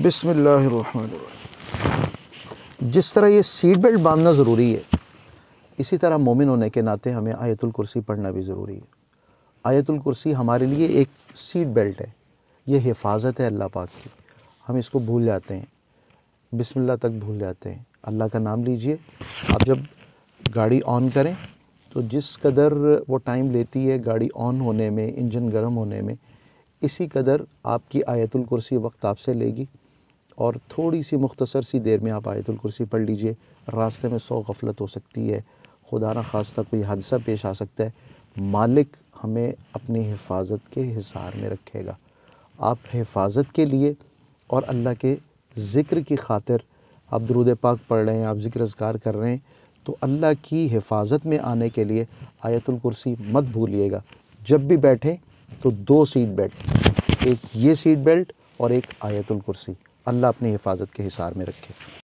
बिस्मिल्लाहिर्रहमानिर्रहीम। जिस तरह ये सीट बेल्ट बांधना ज़रूरी है, इसी तरह मोमिन होने के नाते हमें आयतुल कुर्सी पढ़ना भी ज़रूरी है। आयतुल कुर्सी हमारे लिए एक सीट बेल्ट है, ये हिफाजत है अल्लाह पाक की। हम इसको भूल जाते हैं, बिस्मिल्लाह तक भूल जाते हैं। अल्लाह का नाम लीजिए। आप जब गाड़ी ऑन करें तो जिस कदर वो टाइम लेती है गाड़ी ऑन होने में, इंजन गर्म होने में, इसी कदर आपकी आयतुल कुर्सी वक्त आपसे लेगी। और थोड़ी सी मुख्तसर सी देर में आप आयतुल कुर्सी पढ़ लीजिए। रास्ते में 100 गफलत हो सकती है, खुदा न खास्ता कोई हादसा पेश आ सकता है, मालिक हमें अपनी हिफाजत के हिसार में रखेगा। आप हिफाजत के लिए और अल्लाह के ज़िक्र की खातिर आप दुरूद पाक पढ़ रहे हैं, आप ज़िक्र अज़कार कर रहे हैं, तो अल्लाह की हिफाजत में आने के लिए आयतुल कुर्सी मत भूलिएगा। जब भी बैठें तो 2 सीट बेल्ट, एक ये सीट बेल्ट और एक आयतुल कुर्सी। अल्लाह अपनी हिफाजत के हिसार में रखे।